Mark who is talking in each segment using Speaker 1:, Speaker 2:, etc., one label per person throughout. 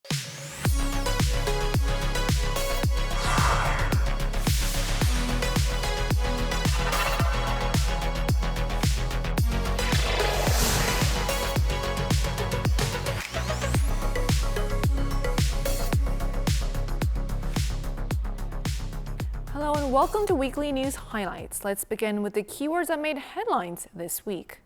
Speaker 1: Hello and welcome to Weekly News Highlights. Let's begin with the keywords that made headlines this week.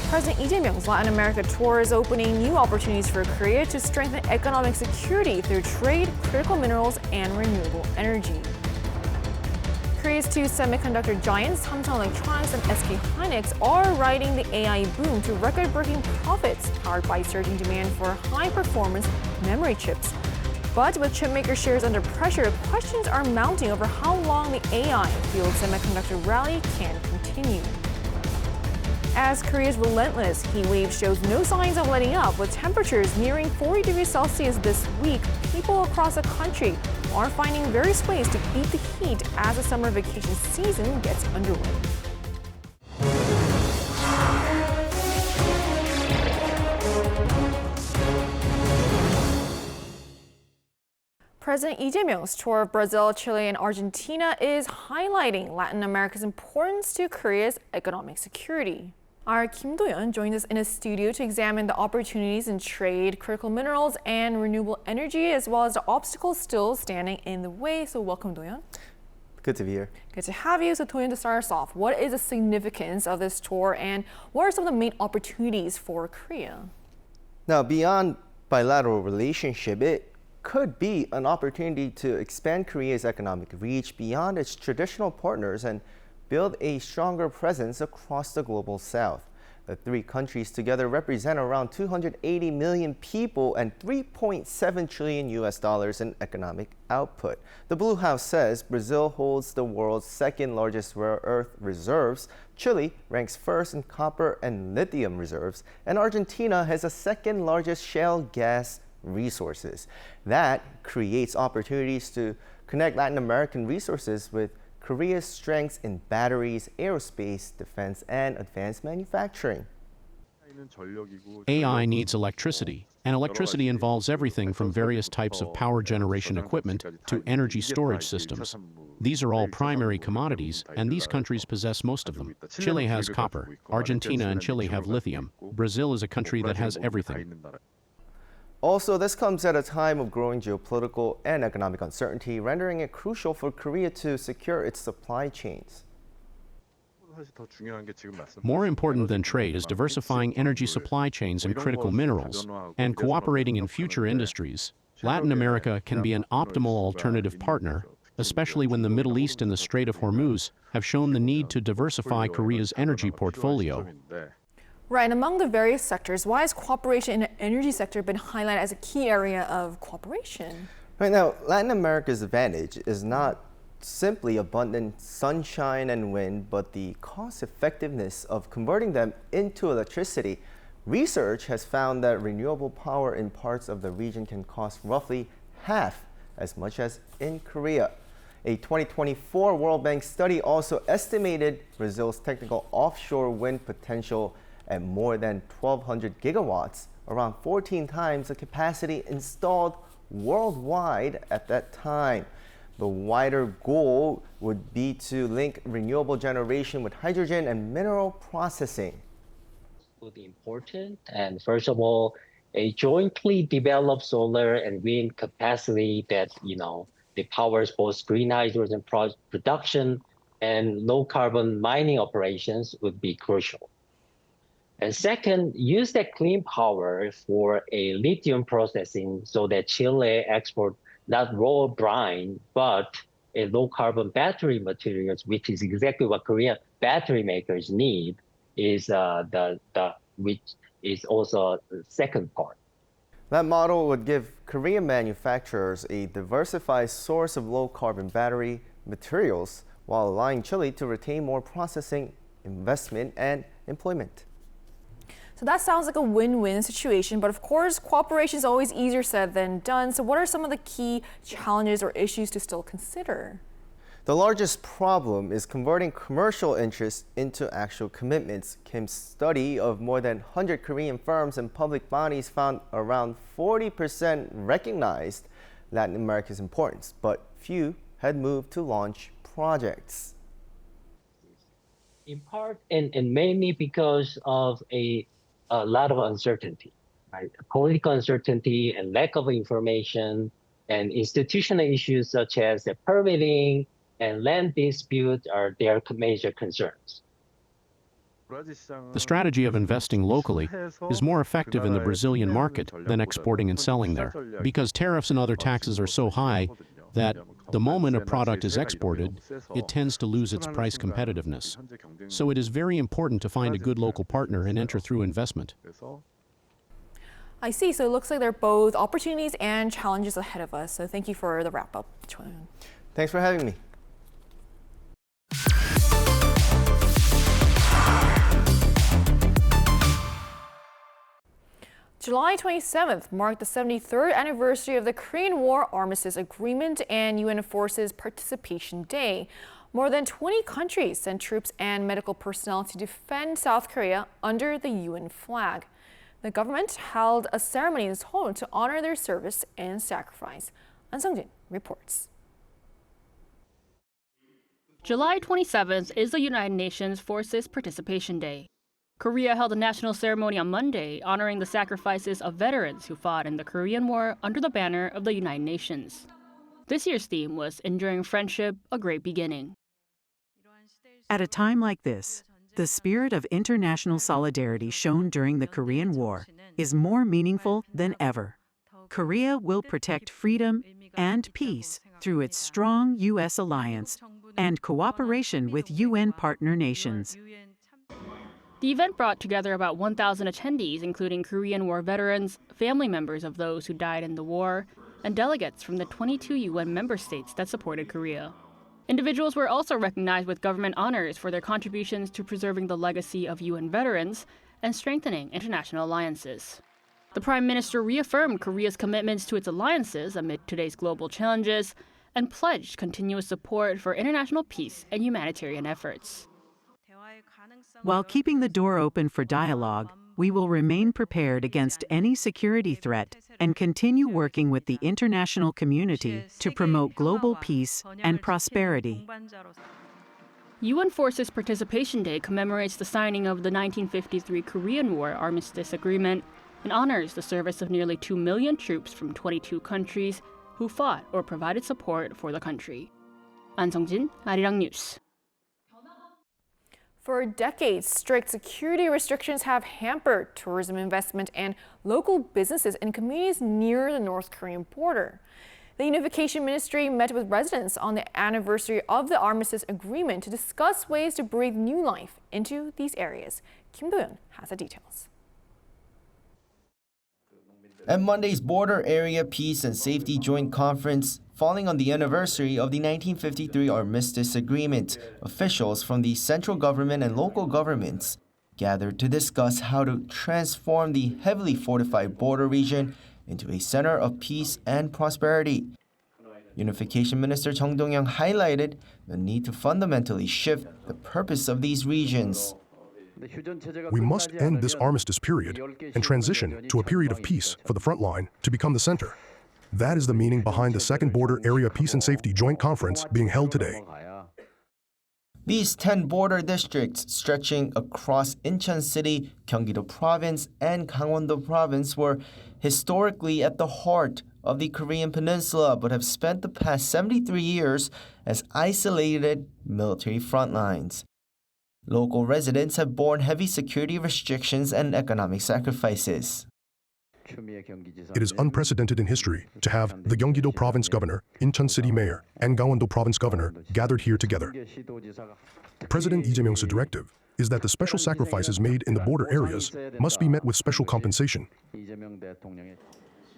Speaker 1: President Lee Jae-myung's Latin America tour is opening new opportunities for Korea to strengthen economic security through trade, critical minerals, and renewable energy. Korea's two semiconductor giants, Samsung Electronics and SK Hynix, are riding the AI boom to record-breaking profits powered by surging demand for high-performance memory chips. But with chipmaker shares under pressure, questions are mounting over how long the AI-fueled semiconductor rally can continue. As Korea's relentless heat wave shows no signs of letting up, with temperatures nearing 40 degrees Celsius this week, people across the country are finding various ways to beat the heat as the summer vacation season gets underway. President Lee Jae-myung's tour of Brazil, Chile, and Argentina is highlighting Latin America's importance to Korea's economic security. Our Kim Do-yeon joins us in a studio to examine the opportunities in trade, critical minerals, and renewable energy, as well as the obstacles still standing in the way. So welcome, Do-yeon.
Speaker 2: Good to be here.
Speaker 1: Good to have you. So Do-yeon, to start us off, what is the significance of this tour, and what are some of the main opportunities for Korea?
Speaker 2: Now, beyond bilateral relationship, it could be an opportunity to expand Korea's economic reach beyond its traditional partners and build a stronger presence across the global south. The three countries together represent around 280 million people and $3.7 trillion in economic output. The Blue House says Brazil holds the world's second largest rare earth reserves, Chile ranks first in copper and lithium reserves, and Argentina has the second largest shale gas resources. That creates opportunities to connect Latin American resources with Korea's strengths in batteries, aerospace, defense, and advanced manufacturing.
Speaker 3: AI needs electricity, and electricity involves everything from various types of power generation equipment to energy storage systems. These are all primary commodities, and these countries possess most of them. Chile has copper, Argentina and Chile have lithium. Brazil is a country that has everything.
Speaker 2: Also, this comes at a time of growing geopolitical and economic uncertainty, rendering it crucial for Korea to secure its supply chains.
Speaker 3: More important than trade is diversifying energy supply chains and critical minerals, and cooperating in future industries. Latin America can be an optimal alternative partner, especially when the Middle East and the Strait of Hormuz have shown the need to diversify Korea's energy portfolio.
Speaker 1: Right, and among the various sectors, why has cooperation in the energy sector been highlighted as a key area of cooperation?
Speaker 2: Right now, Latin America's advantage is not simply abundant sunshine and wind, but the cost effectiveness of converting them into electricity. Research has found that renewable power in parts of the region can cost roughly half as much as in Korea. A 2024 World Bank study also estimated Brazil's technical offshore wind potential at more than 1,200 gigawatts, around 14 times the capacity installed worldwide at that time. The wider goal would be to link renewable generation with hydrogen and mineral processing.
Speaker 4: Would be important, and first of all, a jointly developed solar and wind capacity that that powers both green hydrogen production and low carbon mining operations would be crucial. And second, use that clean power for a lithium processing so that Chile export not raw brine, but a low carbon battery materials, which is exactly what Korean battery makers need, is which is also the second part.
Speaker 2: That model would give Korean manufacturers a diversified source of low carbon battery materials while allowing Chile to retain more processing, investment, and employment.
Speaker 1: So that sounds like a win-win situation, but of course, cooperation is always easier said than done. So what are some of the key challenges or issues to still consider?
Speaker 2: The largest problem is converting commercial interests into actual commitments. Kim's study of more than 100 Korean firms and public bodies found around 40% recognized Latin America's importance, but few had moved to launch projects.
Speaker 4: In part and mainly because of a lot of uncertainty, right? Political uncertainty and lack of information and institutional issues such as the permitting and land dispute are their major concerns.
Speaker 3: The strategy of investing locally is more effective in the Brazilian market than exporting and selling there, because tariffs and other taxes are so high that the moment a product is exported, it tends to lose its price competitiveness. So it is very important to find a good local partner and enter through investment.
Speaker 1: I see. So it looks like there are both opportunities and challenges ahead of us. So thank you for the wrap up.
Speaker 2: Thanks for having me.
Speaker 1: July 27th marked the 73rd anniversary of the Korean War Armistice Agreement and UN Forces Participation Day. More than 20 countries sent troops and medical personnel to defend South Korea under the UN flag. The government held a ceremony in Seoul to honor their service and sacrifice. An Sung-jin reports.
Speaker 5: July 27th is the United Nations Forces Participation Day. Korea held a national ceremony on Monday honoring the sacrifices of veterans who fought in the Korean War under the banner of the United Nations. This year's theme was Enduring Friendship, a Great Beginning.
Speaker 6: At a time like this, the spirit of international solidarity shown during the Korean War is more meaningful than ever. Korea will protect freedom and peace through its strong U.S. alliance and cooperation with UN partner nations.
Speaker 5: The event brought together about 1,000 attendees, including Korean War veterans, family members of those who died in the war, and delegates from the 22 UN member states that supported Korea. Individuals were also recognized with government honors for their contributions to preserving the legacy of UN veterans and strengthening international alliances. The Prime Minister reaffirmed Korea's commitments to its alliances amid today's global challenges and pledged continuous support for international peace and humanitarian efforts.
Speaker 6: While keeping the door open for dialogue, we will remain prepared against any security threat and continue working with the international community to promote global peace and prosperity.
Speaker 5: UN Forces Participation Day commemorates the signing of the 1953 Korean War Armistice Agreement and honors the service of nearly 2 million troops from 22 countries who fought or provided support for the country. An Sung-jin, Arirang News.
Speaker 1: For decades, strict security restrictions have hampered tourism investment and local businesses in communities near the North Korean border. The Unification Ministry met with residents on the anniversary of the Armistice Agreement to discuss ways to breathe new life into these areas. Kim Do-yeon has the details.
Speaker 2: At Monday's Border Area Peace and Safety Joint Conference, falling on the anniversary of the 1953 Armistice Agreement, officials from the central government and local governments gathered to discuss how to transform the heavily fortified border region into a center of peace and prosperity. Unification Minister Chung Dong-young highlighted the need to fundamentally shift the purpose of these regions.
Speaker 7: We must end this armistice period and transition to a period of peace for the front line to become the center. That is the meaning behind the Second Border Area Peace and Safety Joint Conference being held today.
Speaker 2: These 10 border districts stretching across Incheon City, Gyeonggi-do Province, and Gangwon-do Province were historically at the heart of the Korean Peninsula but have spent the past 73 years as isolated military front lines. Local residents have borne heavy security restrictions and economic sacrifices.
Speaker 7: It is unprecedented in history to have the Gyeonggi-do Province Governor, Incheon City Mayor, and Gangwon-do Province Governor gathered here together. President Lee Jae-myung's directive is that the special sacrifices made in the border areas must be met with special compensation.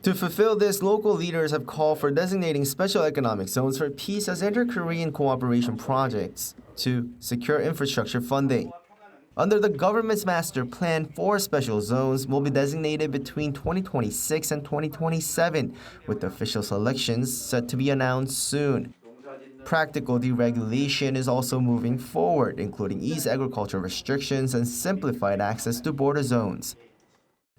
Speaker 2: To fulfill this, local leaders have called for designating special economic zones for peace as inter-Korean cooperation projects to secure infrastructure funding. Under the government's master plan, 4 special zones will be designated between 2026 and 2027, with official selections set to be announced soon. Practical deregulation is also moving forward, including eased agricultural restrictions and simplified access to border zones.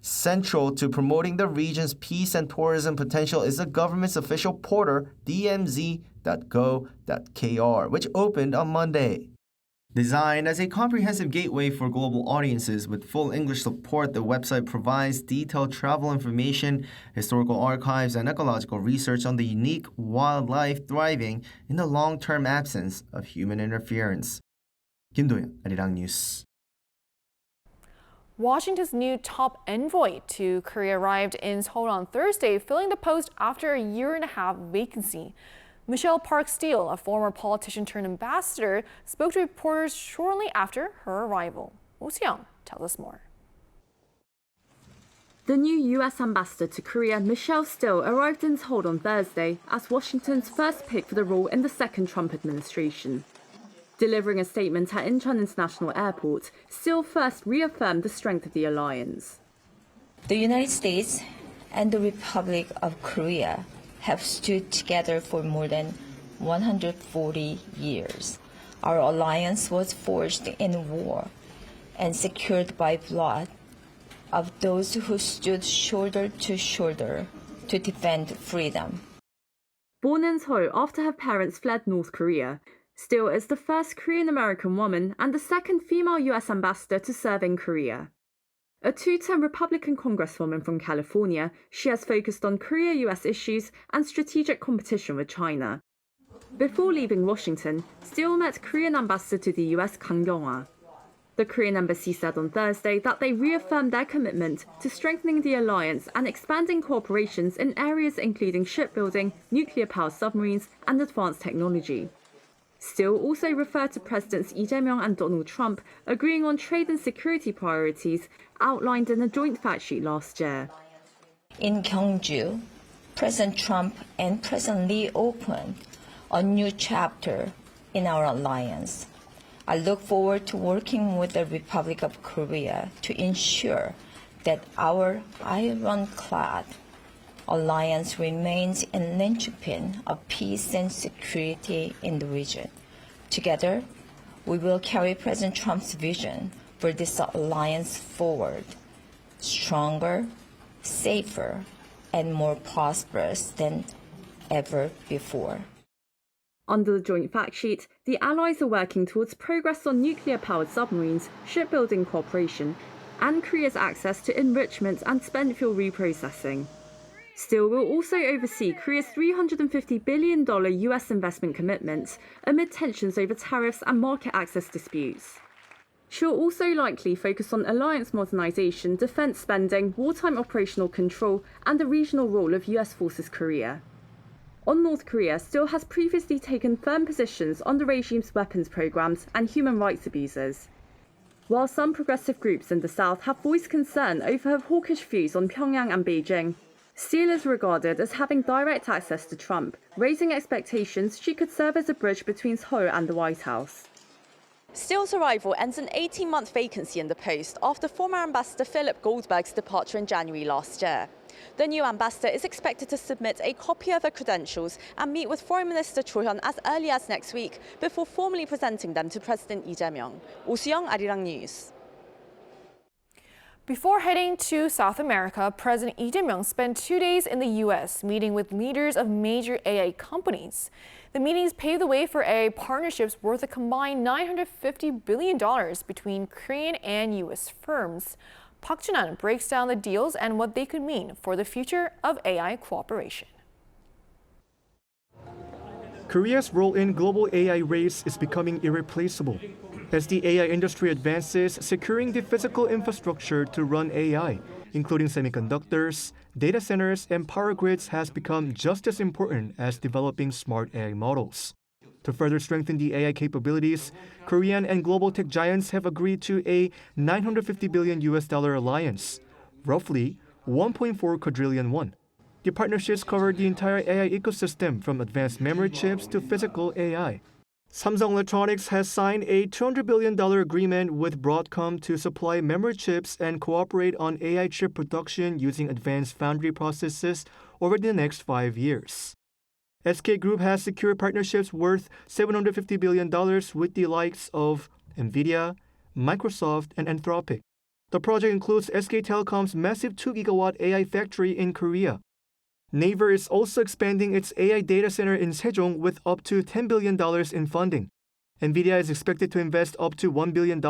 Speaker 2: Central to promoting the region's peace and tourism potential is the government's official portal, dmz.go.kr, which opened on Monday. Designed as a comprehensive gateway for global audiences with full English support, the website provides detailed travel information, historical archives, and ecological research on the unique wildlife thriving in the long-term absence of human interference. Kim Do-yeon, Arirang News.
Speaker 1: Washington's new top envoy to Korea arrived in Seoul on Thursday, filling the post after a year-and-a-half vacancy. Michelle Park-Steele, a former politician turned ambassador, spoke to reporters shortly after her arrival. Oh Se-young tells us more.
Speaker 8: The new U.S. ambassador to Korea, Michelle Steele, arrived in Seoul on Thursday as Washington's first pick for the role in the second Trump administration. Delivering a statement at Incheon International Airport, Steele first reaffirmed the strength of the alliance.
Speaker 9: The United States and the Republic of Korea have stood together for more than 140 years. Our alliance was forged in war and secured by blood of those who stood shoulder to shoulder to defend freedom.
Speaker 8: Born in Seoul after her parents fled North Korea, Steele is the first Korean-American woman and the second female U.S. ambassador to serve in Korea. A two-term Republican congresswoman from California, she has focused on Korea-US issues and strategic competition with China. Before leaving Washington, Steele met Korean ambassador to the US Kang Kyung-hwa. The Korean embassy said on Thursday that they reaffirmed their commitment to strengthening the alliance and expanding cooperations in areas including shipbuilding, nuclear-powered submarines, and advanced technology. Steele also referred to Presidents Lee Jae-myung and Donald Trump agreeing on trade and security priorities outlined in a joint fact sheet last year.
Speaker 9: In Gyeongju, President Trump and President Lee opened a new chapter in our alliance. I look forward to working with the Republic of Korea to ensure that our ironclad alliance remains a linchpin of peace and security in the region. Together, we will carry President Trump's vision for this alliance forward, stronger, safer, and more prosperous than ever before.
Speaker 8: Under the joint fact sheet, the allies are working towards progress on nuclear-powered submarines, shipbuilding cooperation, and Korea's access to enrichment and spent fuel reprocessing. Steele will also oversee Korea's $350 billion US investment commitment amid tensions over tariffs and market access disputes. She'll also likely focus on alliance modernization, defense spending, wartime operational control, and the regional role of US Forces Korea. On North Korea, Steele has previously taken firm positions on the regime's weapons programs and human rights abuses. While some progressive groups in the South have voiced concern over her hawkish views on Pyongyang and Beijing, Steele is regarded as having direct access to Trump, raising expectations she could serve as a bridge between Seoul and the White House.
Speaker 10: Steele's arrival ends an 18-month vacancy in the post after former Ambassador Philip Goldberg's departure in January last year. The new ambassador is expected to submit a copy of her credentials and meet with Foreign Minister Cho Hyun as early as next week before formally presenting them to President Lee Jae-myung. Oh Se-young, Arirang News.
Speaker 1: Before heading to South America, President Lee Jae-myung spent 2 days in the U.S. meeting with leaders of major AI companies. The meetings paved the way for AI partnerships worth a combined $950 billion between Korean and U.S. firms. Park Jun-an breaks down the deals and what they could mean for the future of AI cooperation.
Speaker 11: Korea's role in global AI race is becoming irreplaceable. As the AI industry advances, securing the physical infrastructure to run AI, including semiconductors, data centers, and power grids, has become just as important as developing smart AI models. To further strengthen the AI capabilities, Korean and global tech giants have agreed to a $950 billion alliance, roughly 1.4 quadrillion won. The partnerships cover the entire AI ecosystem from advanced memory chips to physical AI. Samsung Electronics has signed a $200 billion agreement with Broadcom to supply memory chips and cooperate on AI chip production using advanced foundry processes over the next 5 years. SK Group has secured partnerships worth $750 billion with the likes of NVIDIA, Microsoft, and Anthropic. The project includes SK Telecom's massive 2-gigawatt AI factory in Korea. Naver is also expanding its AI data center in Sejong with up to $10 billion in funding. NVIDIA is expected to invest up to $1 billion,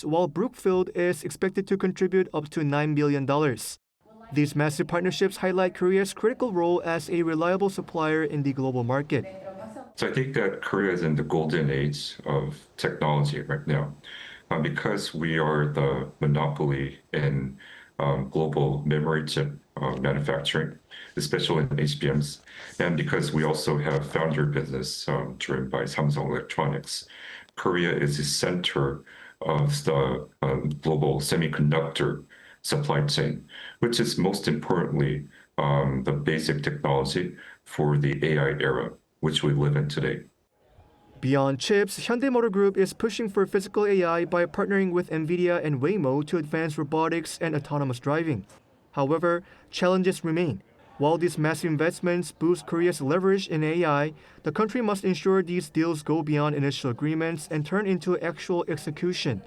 Speaker 11: while Brookfield is expected to contribute up to $9 billion. These massive partnerships highlight Korea's critical role as a reliable supplier in the global market.
Speaker 12: So I think that Korea is in the golden age of technology right now. Because we are the monopoly in global memory chip manufacturing, especially in HBMs, and because we also have foundry business driven by Samsung Electronics, Korea is the center of the global semiconductor supply chain, which is most importantly the basic technology for the AI era, which we live in today.
Speaker 11: Beyond chips, Hyundai Motor Group is pushing for physical AI by partnering with NVIDIA and Waymo to advance robotics and autonomous driving. However, challenges remain. While these massive investments boost Korea's leverage in AI, the country must ensure these deals go beyond initial agreements and turn into actual execution.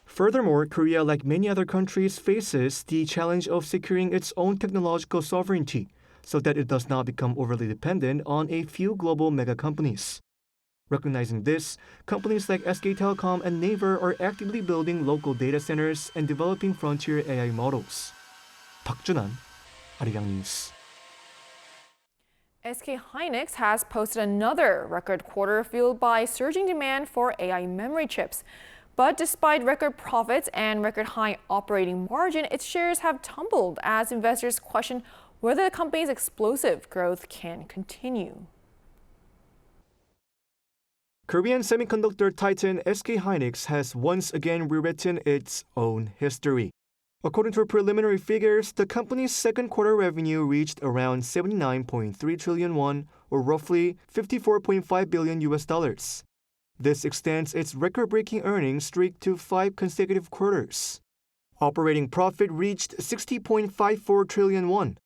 Speaker 11: Furthermore, Korea, like many other countries, faces the challenge of securing its own technological sovereignty so that it does not become overly dependent on a few global mega companies. Recognizing this, companies like SK Telecom and Naver are actively building local data centers and developing frontier AI models. Park Junan, Arirang News.
Speaker 1: SK Hynix has posted another record quarter fueled by surging demand for AI memory chips. But despite record profits and record high operating margin, its shares have tumbled as investors question whether the company's explosive growth can continue.
Speaker 11: Korean semiconductor titan SK Hynix has once again rewritten its own history. According to preliminary figures, the company's second quarter revenue reached around 79.3 trillion won, or roughly $54.5 billion. This extends its record-breaking earnings streak to 5 consecutive quarters. Operating profit reached 60.54 trillion won.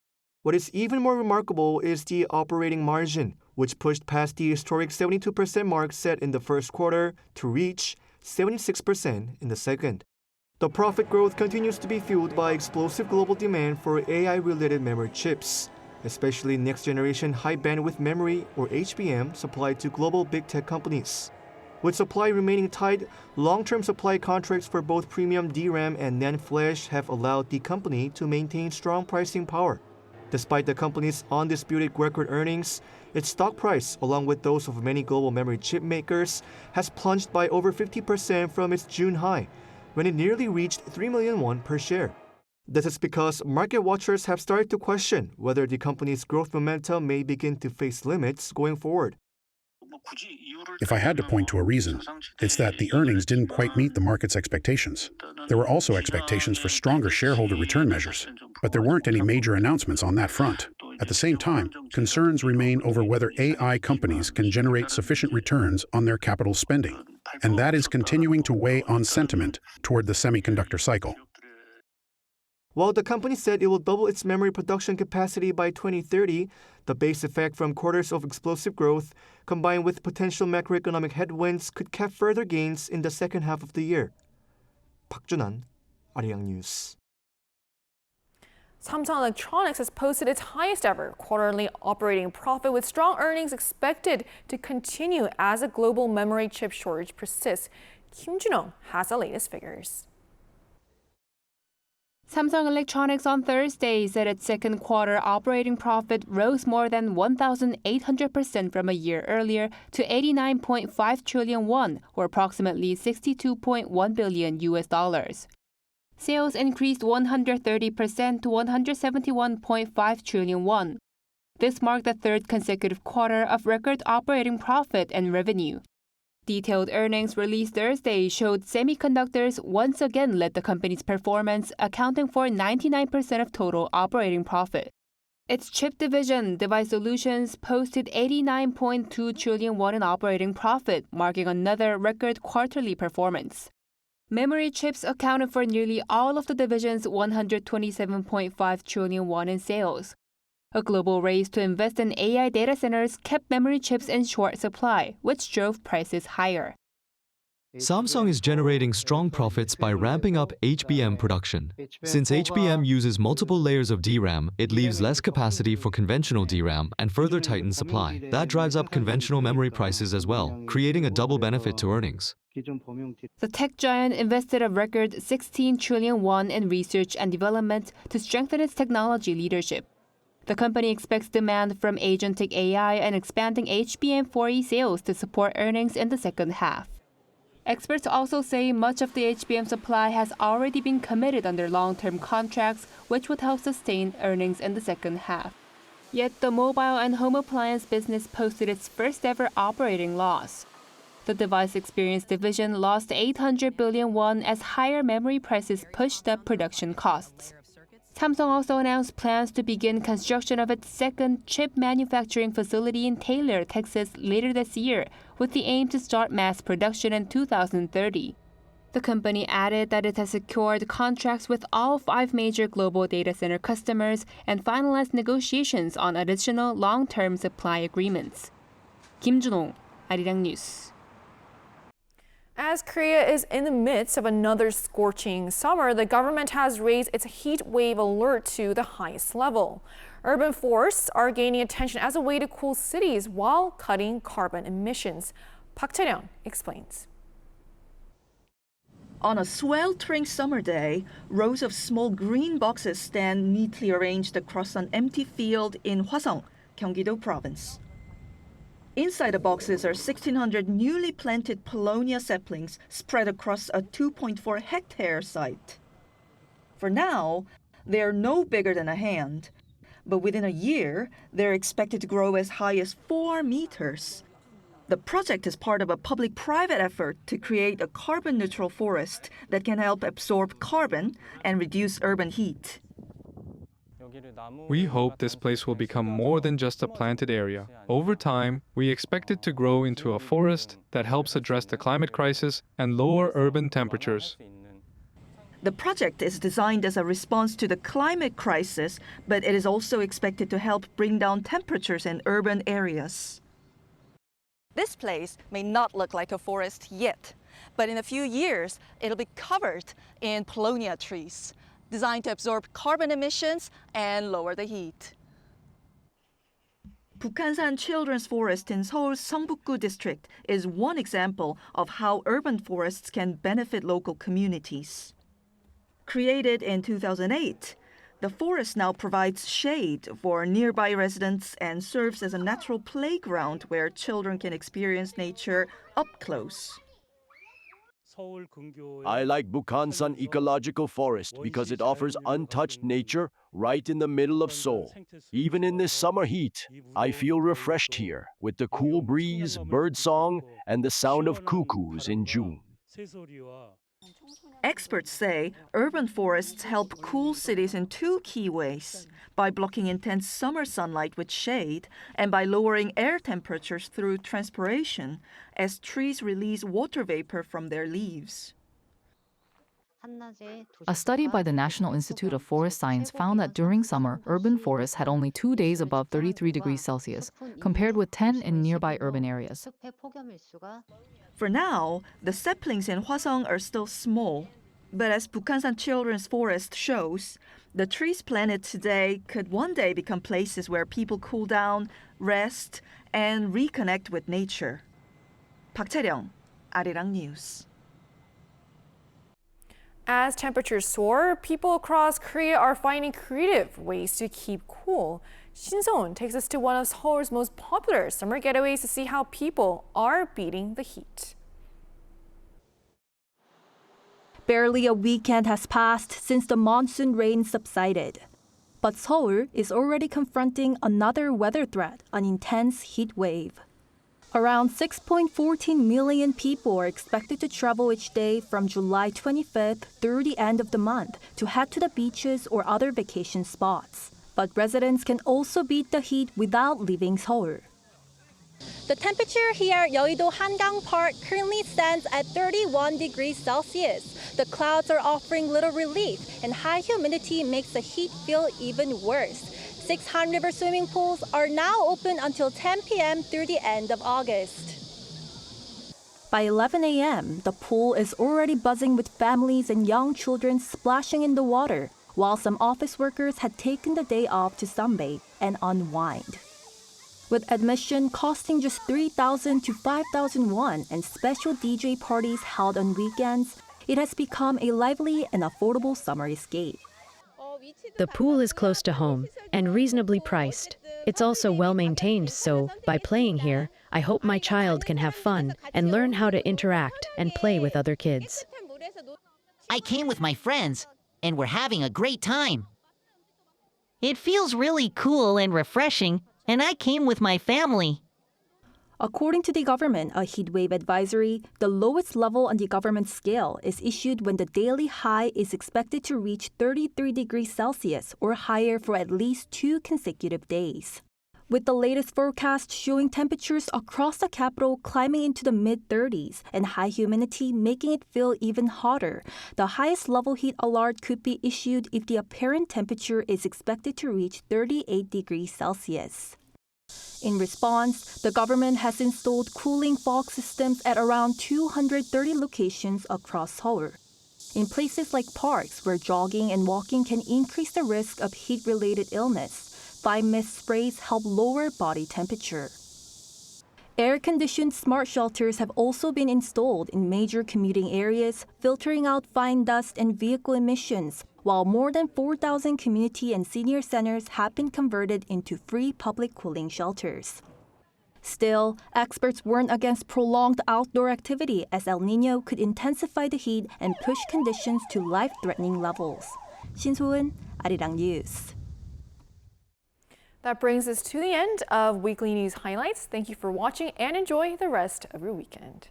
Speaker 11: What is even more remarkable is the operating margin, which pushed past the historic 72% mark set in the first quarter to reach 76% in the second. The profit growth continues to be fueled by explosive global demand for AI-related memory chips, especially next-generation high-bandwidth memory, or HBM, supplied to global big tech companies. With supply remaining tight, long-term supply contracts for both premium DRAM and NAND flash have allowed the company to maintain strong pricing power. Despite the company's undisputed record earnings, its stock price, along with those of many global memory chip makers, has plunged by over 50% from its June high, when it nearly reached 3 million won per share. This is because market watchers have started to question whether the company's growth momentum may begin to face limits going forward.
Speaker 7: If I had to point to a reason, it's that the earnings didn't quite meet the market's expectations. There were also expectations for stronger shareholder return measures, but there weren't any major announcements on that front. At the same time, concerns remain over whether AI companies can generate sufficient returns on their capital spending, and that is continuing to weigh on sentiment toward the semiconductor cycle.
Speaker 11: While the company said it will double its memory production capacity by 2030, the base effect from quarters of explosive growth, combined with potential macroeconomic headwinds, could cap further gains in the second half of the year. Park Junan, Arirang News.
Speaker 1: Samsung Electronics has posted its highest ever quarterly operating profit, with strong earnings expected to continue as a global memory chip shortage persists. Kim Jun-ho has the latest figures.
Speaker 5: Samsung Electronics on Thursday said its second quarter operating profit rose more than 1,800% from a year earlier to 89.5 trillion won, or approximately $62.1 billion. Sales increased 130% to 171.5 trillion won. This marked the third consecutive quarter of record operating profit and revenue. Detailed earnings released Thursday showed semiconductors once again led the company's performance, accounting for 99% of total operating profit. Its chip division, Device Solutions, posted 89.2 trillion won in operating profit, marking another record quarterly performance. Memory chips accounted for nearly all of the division's 127.5 trillion won in sales.
Speaker 13: A global race to invest in AI data centers kept memory chips in short supply, which drove prices higher.
Speaker 14: Samsung is generating strong profits by ramping up HBM production. Since HBM uses multiple layers of DRAM, it leaves less capacity for conventional DRAM and further tightens supply. That drives up conventional memory prices as well, creating a double benefit to earnings.
Speaker 13: The tech giant invested a record 16 trillion won in research and development to strengthen its technology leadership. The company expects demand from agentic AI and expanding HBM4E sales to support earnings in the second half. Experts also say much of the HBM supply has already been committed under long-term contracts, which would help sustain earnings in the second half. Yet the mobile and home appliance business posted its first-ever operating loss. The device experience division lost 800 billion won as higher memory prices pushed up production costs. Samsung also announced plans to begin construction of its second chip manufacturing facility in Taylor, Texas later this year, with the aim to start mass production in 2030. The company added that it has secured contracts with all 5 major global data center customers and finalized negotiations on additional long-term supply agreements. Kim Junong, Arirang News.
Speaker 1: As Korea is in the midst of another scorching summer, the government has raised its heat wave alert to the highest level. Urban forests are gaining attention as a way to cool cities while cutting carbon emissions. Park Chae-ryung explains.
Speaker 15: On a sweltering summer day, rows of small green boxes stand neatly arranged across an empty field in Hwaseong, Gyeonggi-do Province. Inside the boxes are 1,600 newly planted Paulownia saplings spread across a 2.4-hectare site. For now, they are no bigger than a hand, but within a year, they're expected to grow as high as 4 meters. The project is part of a public-private effort to create a carbon-neutral forest that can help absorb carbon and reduce urban heat.
Speaker 16: We hope this place will become more than just a planted area. Over time, we expect it to grow into a forest that helps address the climate crisis and lower urban temperatures.
Speaker 15: The project is designed as a response to the climate crisis, but it is also expected to help bring down temperatures in urban areas.
Speaker 10: This place may not look like a forest yet, but in a few years, it'll be covered in Paulownia trees, designed to absorb carbon emissions and lower the heat.
Speaker 15: Bukhansan Children's Forest in Seoul's Seongbuk-gu district is one example of how urban forests can benefit local communities. Created in 2008, the forest now provides shade for nearby residents and serves as a natural playground where children can experience nature up close.
Speaker 17: I like Bukhansan Ecological Forest because it offers untouched nature right in the middle of Seoul. Even in this summer heat, I feel refreshed here with the cool breeze, birdsong, and the sound of cuckoos in June.
Speaker 15: Experts say urban forests help cool cities in 2 key ways: by blocking intense summer sunlight with shade and by lowering air temperatures through transpiration as trees release water vapor from their leaves.
Speaker 18: A study by the National Institute of Forest Science found that during summer, urban forests had only 2 days above 33 degrees Celsius, compared with 10 in nearby urban areas.
Speaker 15: For now, the saplings in Hwaseong are still small. But as Bukhansan Children's Forest shows, the trees planted today could one day become places where people cool down, rest, and reconnect with nature. Park Chae-ryung, Arirang News.
Speaker 1: As temperatures soar, people across Korea are finding creative ways to keep cool. Shin Seon takes us to one of Seoul's most popular summer getaways to see how people are beating the heat.
Speaker 19: Barely a weekend has passed since the monsoon rain subsided. But Seoul is already confronting another weather threat, an intense heat wave. Around 6.14 million people are expected to travel each day from July 25th through the end of the month to head to the beaches or other vacation spots. But residents can also beat the heat without leaving Seoul.
Speaker 10: The temperature here at Yeouido Hangang Park currently stands at 31 degrees Celsius. The clouds are offering little relief, and high humidity makes the heat feel even worse.
Speaker 19: 6 Han River swimming pools are now open until 10 p.m. through the end of August. By 11 a.m., the pool is already buzzing with families and young children splashing in the water, while some office workers had taken the day off to sunbathe and unwind. With admission costing just 3,000 to 5,000 won and special DJ parties held on weekends, it has become a lively and affordable summer escape.
Speaker 20: The pool is close to home and reasonably priced. It's also well maintained, so by playing here, I hope my child can have fun and learn how to interact and play with other kids.
Speaker 21: I came with my friends, and we're having a great time. It feels really cool and refreshing, and I came with my family.
Speaker 19: According to the government, a heatwave advisory, the lowest level on the government scale, is issued when the daily high is expected to reach 33 degrees Celsius or higher for at least 2 consecutive days. With the latest forecast showing temperatures across the capital climbing into the mid-30s and high humidity making it feel even hotter, the highest level heat alert could be issued if the apparent temperature is expected to reach 38 degrees Celsius. In response, the government has installed cooling fog systems at around 230 locations across Seoul. In places like parks where jogging and walking can increase the risk of heat-related illness, fine mist sprays help lower body temperature. Air-conditioned smart shelters have also been installed in major commuting areas, filtering out fine dust and vehicle emissions, while more than 4,000 community and senior centers have been converted into free public cooling shelters. Still, experts warn against prolonged outdoor activity as El Niño could intensify the heat and push conditions to life-threatening levels. Shin So-eun, Arirang News.
Speaker 1: That brings us to the end of Weekly News Highlights. Thank you for watching and enjoy the rest of your weekend.